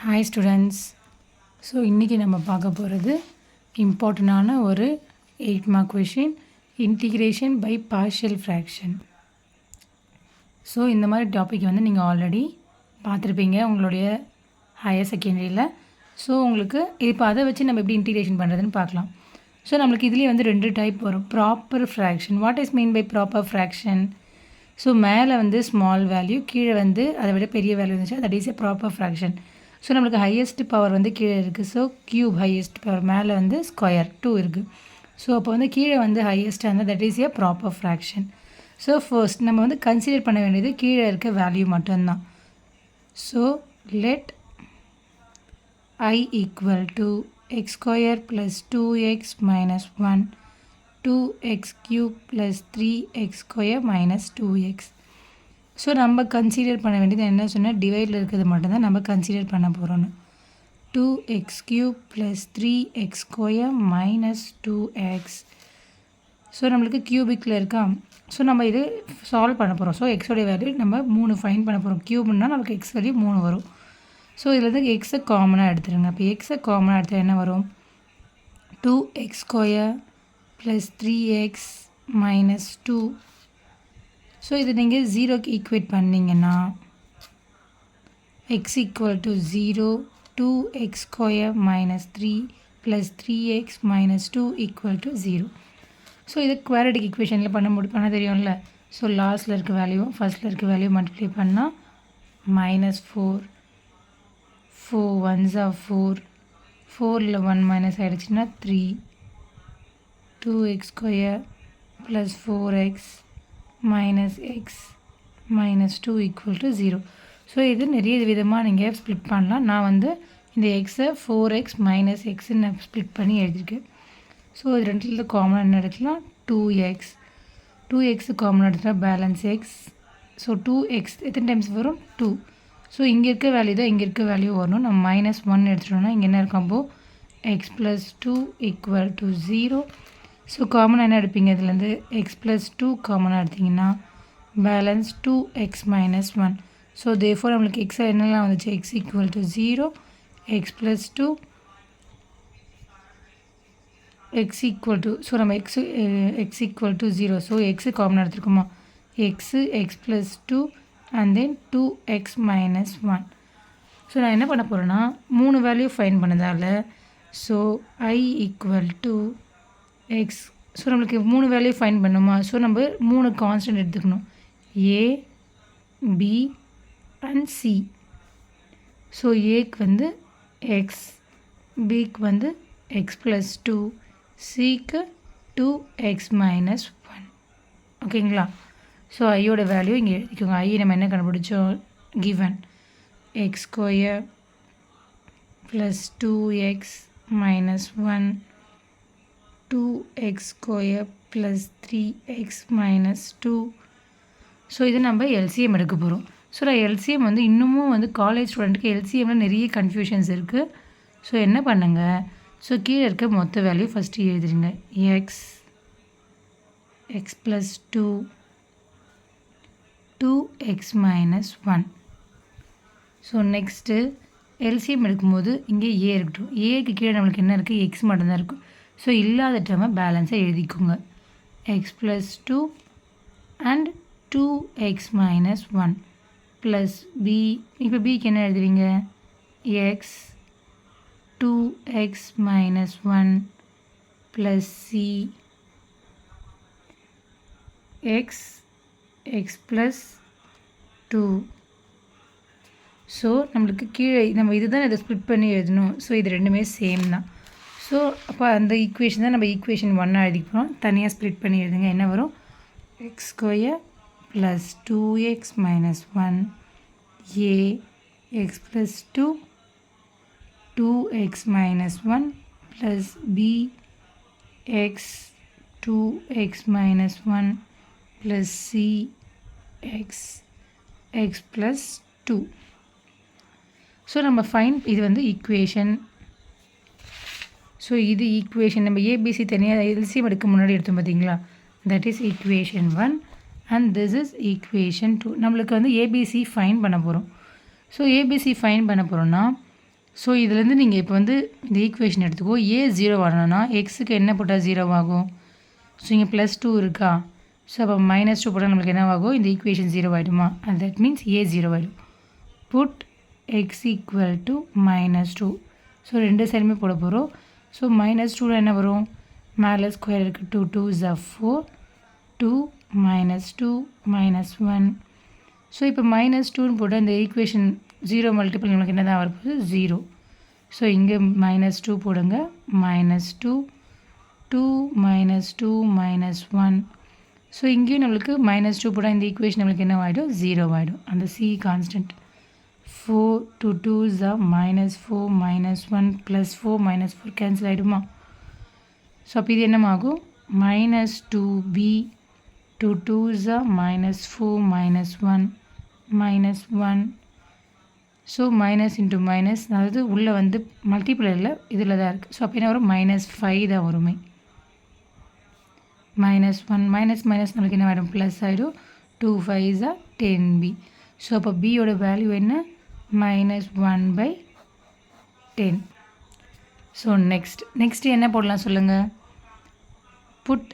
Hi students. So இன்றைக்கி நம்ம பார்க்க போகிறது இம்பார்ட்டண்டான ஒரு 8 mark question, integration by partial fraction. So இந்த மாதிரி டாபிக் வந்து நீங்கள் ஆல்ரெடி பார்த்துருப்பீங்க உங்களுடைய ஹையர் செகண்டரியில். ஸோ உங்களுக்கு இப்போ அதை வச்சு நம்ம எப்படி இன்டிகிரேஷன் பண்ணுறதுன்னு பார்க்கலாம். ஸோ நம்மளுக்கு இதுலேயே வந்து 2 டைப் வரும். Proper fraction. What is mean by proper fraction? So மேலே வந்து ஸ்மால் வேல்யூ, கீழே வந்து அதை விட பெரிய வேல்யூ இருந்துச்சு, that is a proper fraction. So நம்மளுக்கு ஹையஸ்ட் பவர் வந்து கீழே இருக்குது. ஸோ க்யூப் ஹையஸ்ட் பவர், மேலே வந்து ஸ்கொயர் 2 இருக்குது. ஸோ அப்போ வந்து கீழே வந்து ஹையஸ்ட்டாக இருந்தால் that is a proper fraction. So first நம்ம வந்து கன்சிடர் பண்ண வேண்டியது கீழே இருக்க வேல்யூ மட்டும்தான். So let I equal to X square plus 2x minus 1 2x cube plus 3x square minus 2x. So நம்ம கன்சிடர் பண்ண வேண்டியது என்ன சொன்னால் டிவைடில் இருக்கிறது மட்டும்தான் நம்ம கன்சிடர் பண்ண போகிறோன்னு. 2x cube plus 3x square minus 2x. So நம்மளுக்கு க்யூபிக்கில் இருக்கா. ஸோ நம்ம இது சால்வ் பண்ண போகிறோம். ஸோ எக்ஸோடைய வேல்யூ நம்ம 3 ஃபைன் பண்ண போகிறோம். க்யூப்னா நமக்கு எக்ஸ் வேல்யூ 3 வரும். ஸோ இதில் வந்து எக்ஸை காமனாக எடுத்துருங்க. அப்போ எக்ஸை காமனாக எடுத்தால் என்ன வரும்? 2x square plus 3x minus 2. So இது நீங்கள் 0க்கு ஈக்குவேட் பண்ணிங்கன்னா x equal to 0, 2x square minus 3 plus 3x minus 2 equal to 0. So இது குவாட்ரேட்டிக் ஈக்குவேஷனில் பண்ண தெரியும்ல. ஸோ லாஸ்ட்டில் இருக்க வேல்யூ ஃபஸ்ட்டில் இருக்க வேல்யூ மல்டிப்ளை பண்ணால் மைனஸ் 4 4 1s are 4, 4ல் 1 மைனஸ் ஆகிடுச்சுன்னா 3, 2x square plus 4x minus x minus 2 equal to 0. So இது நிறைய விதமாக நீங்கள் ஸ்ப்ளிட் பண்ணலாம். நான் வந்து இந்த எக்ஸை 4x மைனஸ் எக்ஸுன்னு நான் ஸ்ப்ளிட் பண்ணி எழுதியிருக்கேன். ஸோ இது ரெண்டுத்தில் காமனாக என்ன எடுக்கலாம்? 2x. 2x காமனாக எடுத்துகிட்டா பேலன்ஸ் எக்ஸ். ஸோ 2x எத்தனை டைம்ஸ் வரும்? 2. ஸோ இங்கே இருக்க வேல்யூ தான் இங்கே இருக்க வேல்யூ வரணும். நம்ம மைனஸ் 1 எடுத்துட்டோம்னா இங்கே என்ன இருக்கும்? அப்போது X plus 2 equal to 0. So காமனாக என்ன எடுப்பீங்க? இதுலேருந்து எக்ஸ் ப்ளஸ் 2 காமனாக எடுத்திங்கன்னா balance 2x minus 1. So therefore நம்மளுக்கு எக்ஸில் என்னெல்லாம் வந்துச்சு? X equal to 0, x plus 2, x equal to, so நம்ம x equal to 0. So x காமனாக எடுத்துருக்கோமா? X x plus 2 and then 2x minus 1. So நான் என்ன பண்ண போகிறேன்னா 3 வேல்யூ ஃபைன் பண்ணதால் so I equal to x. So நம்மளுக்கு 3 வேல்யூ ஃபைன் பண்ணுமா? ஸோ நம்ம 3 கான்ஸ்டன்ட் எடுத்துக்கணும். A, B and C. So ஏக்கு வந்து எக்ஸ், பிக்கு வந்து எக்ஸ் ப்ளஸ் 2, சிக்கு 2x மைனஸ் 1. ஓகேங்களா? ஸோ ஐயோட வேல்யூ இங்கே எழுதிக்கோங்க. ஐ நம்ம என்ன கண்டுபிடிச்சோம்? Given X square plus 2x minus 1 2x square plus 3x minus 2. So இது நம்ம எல்சிஎம் எடுக்க போகிறோம். ஸோ நான் எல்சிஎம் வந்து இன்னமும் வந்து காலேஜ் ஸ்டூடெண்ட்டுக்கு எல்சிஎம்ல நிறைய கன்ஃபியூஷன்ஸ் இருக்குது. ஸோ என்ன பண்ணுங்கள்? ஸோ கீழே இருக்க மொத்த வேல்யூ ஃபஸ்ட்டு எழுதிடுங்க. X plus 2 2x minus 1. So next LCM எடுக்கும்போது இங்கே ஏ இருக்கட்டும். ஏக்கு கீழே நம்மளுக்கு என்ன இருக்குது? எக்ஸ் மட்டும்தான் இருக்கும். ஸோ இல்லாத டைமை பேலன்ஸாக எழுதிக்கோங்க. X plus 2 and 2x minus 1 plus B. இப்போ பிக்கு என்ன எழுதுவீங்க? X 2x minus 1 plus C x x plus 2. So நம்மளுக்கு கீழே நம்ம இதுதான் இதை ஸ்ப்ளிட் பண்ணி எழுதணும். ஸோ இது ரெண்டுமே சேம் தான். ஸோ அப்போ அந்த ஈக்குவேஷன் தான் நம்ம ஈக்குவேஷன் 1 எழுதிக்கிறோம். தனியாக ஸ்ப்ளிட் பண்ணி எழுதுங்க. என்ன வரும்? X square plus 2x minus 1 A x plus 2 2x minus 1 plus B x 2x minus 1 plus C x plus 2. So நம்ம ஃபைன் இது வந்து ஈக்குவேஷன். ஸோ இது ஈக்குவேஷன் நம்ம ஏபிசி தனியாக எல்சிஎம் எடுக்க முன்னாடி எடுத்தோம் பார்த்தீங்களா? That is equation 1 and this is equation 2. நம்மளுக்கு வந்து ஏபிசி ஃபைன் பண்ண போகிறோம். ஸோ ஏபிசி ஃபைன் பண்ண போகிறோன்னா ஸோ இதுலேருந்து நீங்கள் இப்போ வந்து இந்த ஈக்குவேஷன் எடுத்துக்கோ. ஏ 0 வரணும்னா எக்ஸுக்கு என்ன போட்டால் 0 ஆகும்? ஸோ இங்கே +2 இருக்கா? ஸோ அப்போ -2 போட்டால் நம்மளுக்கு என்னவாகும்? இந்த ஈக்குவேஷன் 0 ஆகிடுமா? அண்ட் தட் மீன்ஸ் ஏ 0 ஆகிடும். Put X equal to -2. So ரெண்டு சைடுமே போட போகிறோம். ஸோ -2ல் என்ன வரும்? மேலே ஸ்கொயர் இருக்குது. 2 2s are 4. 2 -2 -1. ஸோ இப்போ -2ன்னு போட்டால் இந்த ஈக்குவேஷன் 0 மல்டிபிள் நம்மளுக்கு என்ன தான் வரப்போகுது? 0. ஸோ இங்கே -2 போடுங்க. -2 2 -2 -1. ஸோ இங்கேயும் நம்மளுக்கு -2 போட்டால் இந்த ஈக்குவேஷன் நம்மளுக்கு என்ன ஆகிடும்? 0 ஆகிடும். அந்த C constant. 4 2 2s are -4 -1 +4 -4 cancel ஆகிடுமா? ஸோ அப்போ இது என்னமாகும்? -2b 2 2s are -4 -1 -1. So minus into minus, அதாவது உள்ளே வந்து மல்டிப்ளரில் இதில் தான் இருக்குது. ஸோ அப்போ என்ன வரும்? -5 தான் வருமே. -1 மைனஸ் மைனஸ் நம்மளுக்கு என்ன ஆகிடும்? ப்ளஸ் ஆகிடும். 2 5s are 10b. ஸோ அப்போ பியோட வேல்யூ என்ன? -1/10. ஸோ நெக்ஸ்ட் என்ன போடலாம் சொல்லுங்கள்? புட்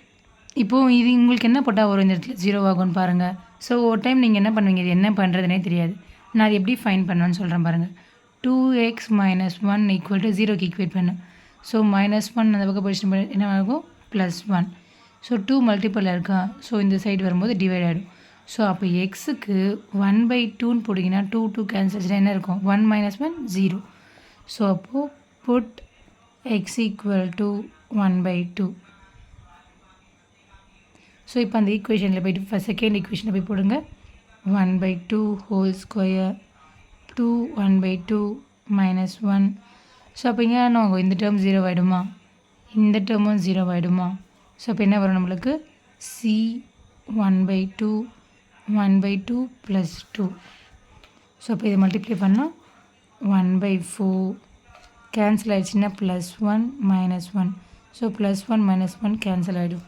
இப்போது இது உங்களுக்கு என்ன போட்டால் வரும்? இந்த இடத்துல 0 ஆகும்னு பாருங்கள். ஸோ ஒரு டைம் நீங்கள் என்ன பண்ணுவீங்க? இது என்ன பண்ணுறதுனே தெரியாது. நான் அது எப்படி ஃபைன் பண்ணுவேன்னு சொல்கிறேன் பாருங்கள். 2x - 1 = 0க்கு ஈக்குவேட் பண்ணு. ஸோ -1 அந்த பக்கம் போயிடுச்சு, என்ன ஆகும்? +1. ஸோ 2 மல்டிபிள் இருக்கா? ஸோ இந்த சைடு வரும்போது டிவைட் ஆகிடும். ஸோ அப்போ எக்ஸுக்கு 1/2ன்னு போட்டிங்கன்னா 2 2 கேன்சல் ஆச்சுன்னா என்ன இருக்கும்? 1 - 1 0. ஸோ அப்போது புட் x = 1/2. ஸோ இப்போ அந்த ஈக்குவேஷனில் போய்ட்டு செகண்ட் ஈக்குவேஷனில் போய் போடுங்க. 1/2 ஹோல் ஸ்கொயர் 2 1/2 -1. ஸோ அப்போ இங்கே என்ன ஆகும்? இந்த டேர்ம் 0 ஆகிடுமா? இந்த டேர்மும் 0 ஆகிடுமா? ஸோ அப்போ என்ன வரும் நம்மளுக்கு? சி 1/2 1/2 + 2. ஸோ அப்போ இதை மல்டிப்ளை பண்ணால் 1/4 கேன்சல் ஆகிடுச்சுன்னா +1 -1. ஸோ +1 -1 கேன்சல் ஆகிடும்.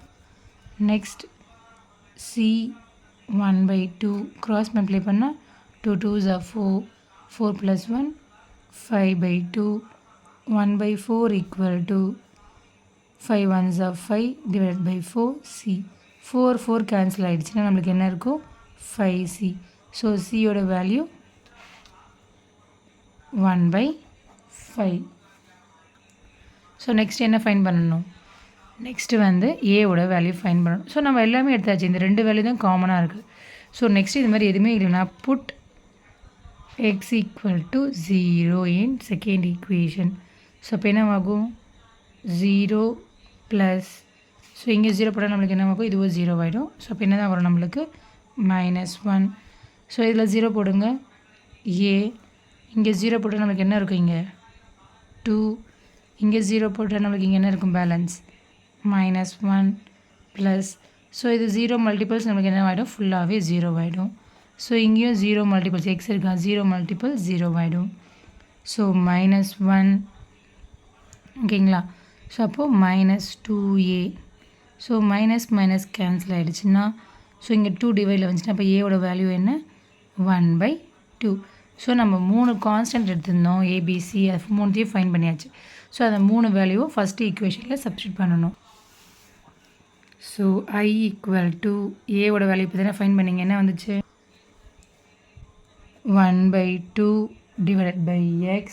நெக்ஸ்ட் சி 1/2 க்ராஸ் மல்டிப்ளை பண்ணால் 2 2s are 4. 4 + 1 5/2. 1/4 = 5 1s are 5 /4 c. 4 4 cancel ஆகிடுச்சுன்னா நம்மளுக்கு என்ன இருக்கும்? 5c. ஸோ சியோட வேல்யூ 1/5. ஸோ நெக்ஸ்ட் என்ன ஃபைன் பண்ணணும்? நெக்ஸ்ட்டு வந்து ஏவோட வேல்யூ ஃபைன் பண்ணணும். ஸோ நம்ம எல்லாமே எடுத்தாச்சு. இந்த 2 வேல்யூ தான் காமனாக இருக்குது. ஸோ நெக்ஸ்ட் இது மாதிரி எதுவுமே இல்லைன்னா put X = 0 in second equation. So அப்போ என்னவாகும்? 0 ப்ளஸ், ஸோ இங்கே 0 போட்டால் நம்மளுக்கு என்னவாகும்? இதுவும் 0 ஆகிடும். ஸோ அப்போ என்ன தான் வரும் நம்மளுக்கு? -1. ஸோ இதில் 0 போடுங்க. ஏ இங்கே 0 போட்டால் நம்மளுக்கு என்ன இருக்கும்? இங்கே 2. இங்கே 0 போட்டால் நம்மளுக்கு இங்கே என்ன இருக்கும்? Balance -1 plus. ஸோ இது 0 மல்டிபிள்ஸ் நம்மளுக்கு என்ன ஆகிடும்? ஃபுல்லாகவே 0 ஆகிடும். ஸோ இங்கேயும் 0 மல்டிபிள்ஸ் எக்ஸ் இருக்கா? 0 மல்டிபிள் 0 ஆகிடும். ஸோ -1 ஓகேங்களா? ஸோ அப்போது -2a. So minus minus cancel ஆகிடுச்சுன்னா, ஸோ இங்கே 2 டிவைடில் வந்துச்சுன்னா அப்போ ஏவோட வேல்யூ என்ன? 1/2. ஸோ நம்ம 3 கான்ஸ்டன்ட் எடுத்திருந்தோம், ஏபிசி, அது 3த்தையும் ஃபைன் பண்ணியாச்சு. ஸோ அந்த 3 வேல்யூவும் ஃபஸ்ட்டு ஈக்குவேஷனில் சப்ஸ்டியூட் பண்ணணும். ஸோ I = ஏவோட வேல்யூ இப்போ தானே ஃபைன் பண்ணிங்க, என்ன வந்துச்சு? 1/2 / x.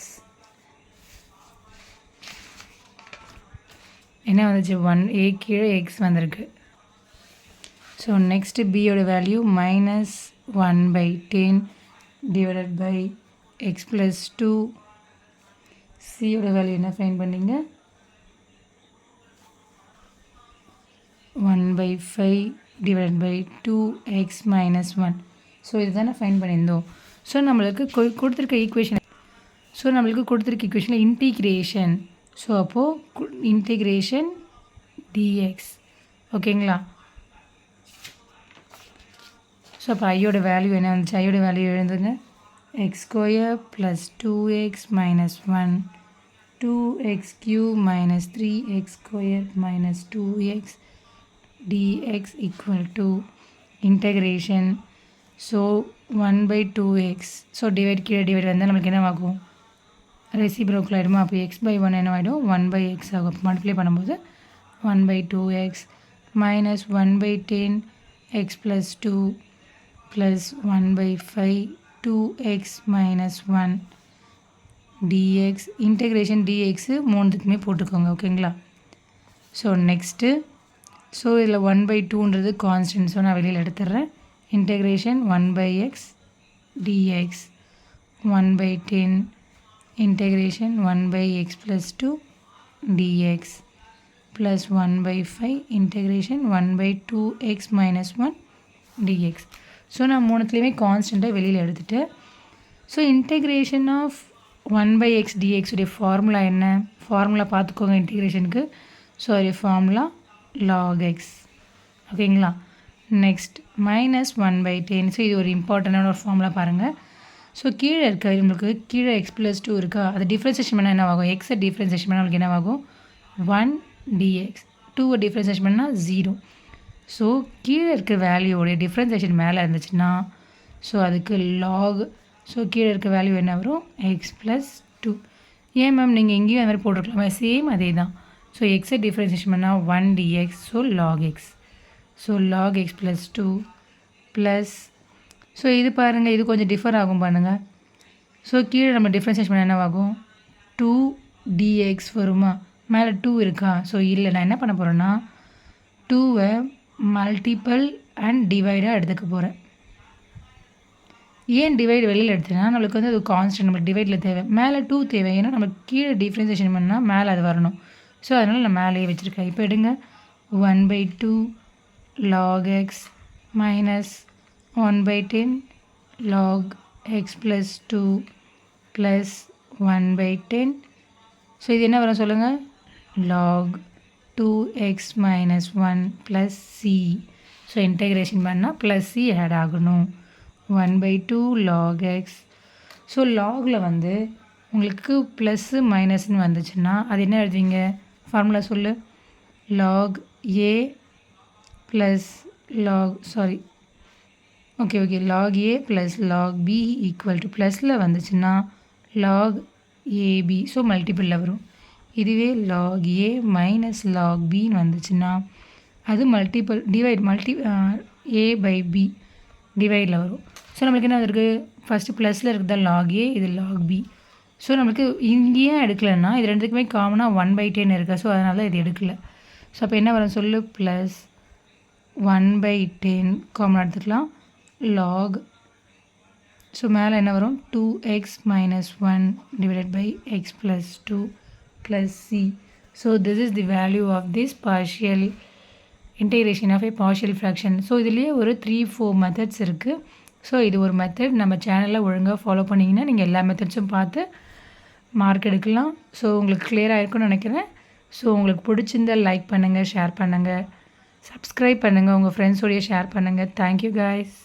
என்ன வந்துச்சு? 1a கீழே x வந்திருக்கு. ஸோ நெக்ஸ்ட்டு பியோட வேல்யூ -1/10 / x + 2. சியோட வேல்யூ என்ன ஃபைன் பண்ணிங்க? 1/5 / 2x - 1. ஸோ இதுதானே ஃபைன் பண்ணியிருந்தோம். ஸோ நம்மளுக்கு கொடுத்துருக்க ஈக்குவேஷனில் இன்டிகிரேஷன். ஸோ அப்போது இன்டிகிரேஷன் dx. ஓகேங்களா? ஸோ அப்போ ஐயோட வேல்யூ என்ன வந்துச்சு? ஐயோட வேல்யூ எழுதுங்க. x² + 2x - 1 2x³ - 3x² - 2x dx = integration. So 1/2x. So divide கீழே டிவைட் வந்தால் நம்மளுக்கு என்ன ஆகும்? ரெசிப்ரோக்கல் ஆகிடுமா? அப்போ x/1 என்னவாயிடும்? 1/x ஆகும். மல்டிப்ளை பண்ணும்போது 1/2x minus 1/10 x plus 2 plus 1/5 2x minus 1 dx. Integration dx மூணுத்துக்குமே போட்டுக்கோங்க. ஓகேங்களா? ஸோ நெக்ஸ்ட்டு ஸோ இதில் 1/2ன்றது கான்ஸ்டன்ட். ஸோ நான் வெளியில் எடுத்துடுறேன். Integration 1/x dx 1/10 integration 1/x plus 2 dx plus 1/5 integration 1/2x minus 1 dx. So நான் மூணுத்துலேயுமே கான்ஸ்டண்ட்டாக வெளியில் எடுத்துகிட்டு so integration of 1/x dx உடைய ஃபார்முலா என்ன? ஃபார்முலா பார்த்துக்கோங்க இன்டெக்ரேஷனுக்கு. ஸோ அதோடைய ஃபார்முலா log x. ஓகேங்களா? Next minus 1/10. ஸோ இது ஒரு இம்பார்ட்டண்டான ஒரு ஃபார்முலா பாருங்கள். ஸோ கீழே இருக்க நம்மளுக்கு கீழே x + 2 இருக்கா? அது டிஃப்ரென்சேஷன் பண்ணால் என்னவாகும்? எக்ஸை டிஃப்ரென்சேஷன் பண்ணால் நம்மளுக்கு என்னவாகும்? 1 dx. 2வை டிஃப்ரென்சேஷன் பண்ணால் 0. ஸோ கீழே இருக்க வேல்யூவோடைய டிஃப்ரென்சேஷன் மேலே இருந்துச்சுன்னா ஸோ அதுக்கு லாக். ஸோ கீழே இருக்க வேல்யூ என்ன வரும்? x + 2. ஏன் மேம் நீங்கள் எங்கேயும் அது மாதிரி போட்டிருக்கலாமா? சேம் அதே தான். ஸோ எக்ஸை டிஃப்ரென்சேஷன் பண்ணால் 1 dx. So log x. So log x + 2 plus so இது பாருங்கள், இது கொஞ்சம் டிஃபர் ஆகும் பாருங்கள். ஸோ கீழே நம்ம டிஃப்ரென்சேஷன் பண்ண என்னவாகும்? 2 dx வருமா? மேலே 2 இருக்கா? ஸோ இல்லை, நான் என்ன பண்ண போகிறேன்னா 2வை மல்டிபிள் அண்ட் டிவைடாக எடுத்துக்க போகிறேன். ஏன் டிவைடு வெளியில் எடுத்தேன்னா நம்மளுக்கு வந்து அது கான்ஸ்டன்ட், நம்மளுக்கு டிவைடில் தேவை. மேலே 2 தேவை, ஏன்னா நம்மளுக்கு கீழே டிஃப்ரென்சேஷன் பண்ணால் மேலே அது வரணும். ஸோ அதனால் நான் மேலேயே வச்சுருக்கேன். இப்போ எடுங்க 1/2 log x minus 1/10 log x plus 2 plus 1/10. So இது என்ன வரும் சொல்லுங்கள்? log 2x minus 1 plus c. So integration பண்ணால் ப்ளஸ் c ஆட் ஆகணும். 1/2 log x. ஸோ லாகில் வந்து உங்களுக்கு ப்ளஸ்ஸு மைனஸ்ன்னு வந்துச்சுன்னா அது என்ன எழுதுவீங்க? ஃபார்முலா சொல்லு. log a plus log log a plus log b equal to ப்ளஸில் வந்துச்சுன்னா log ab. ஸோ மல்டிபிளில் வரும். இதுவே log a மைனஸ் log bன்னு வந்துச்சுன்னா அது மல்டிபிள் a/b டிவைடில் வரும். ஸோ நம்மளுக்கு என்ன இருக்குது? ஃபஸ்ட்டு ப்ளஸில் இருக்கிறது log a, இது log b. ஸோ நம்மளுக்கு இங்கேயும் எடுக்கலைன்னா இது ரெண்டுக்குமே காமனாக 1/10 இருக்குது. ஸோ அதனால இது எடுக்கலை. ஸோ அப்போ என்ன வரும் சொல்லு? ப்ளஸ் 1/10 காமனாக எடுத்துக்கலாம். log ஸோ மேலே என்ன வரும்? 2x minus 1 divided by x plus 2 plus c. So this is the value of this partial integration of a partial fraction. So இதுலேயே ஒரு 3-4 மெத்தட்ஸ் இருக்குது. ஸோ இது ஒரு மெத்தட். நம்ம சேனலில் ஒழுங்காக ஃபாலோ பண்ணிங்கன்னா நீங்கள் எல்லா மெத்தட்ஸும் பார்த்து மார்க் எடுக்கலாம். ஸோ உங்களுக்கு கிளியராக இருக்குன்னு நினைக்கிறேன். ஸோ உங்களுக்கு பிடிச்சிருந்தால் லைக் பண்ணுங்கள், ஷேர் பண்ணுங்கள், சப்ஸ்கிரைப் பண்ணுங்கள், உங்கள் ஃப்ரெண்ட்ஸோடைய ஷேர் பண்ணுங்கள். Thank you guys.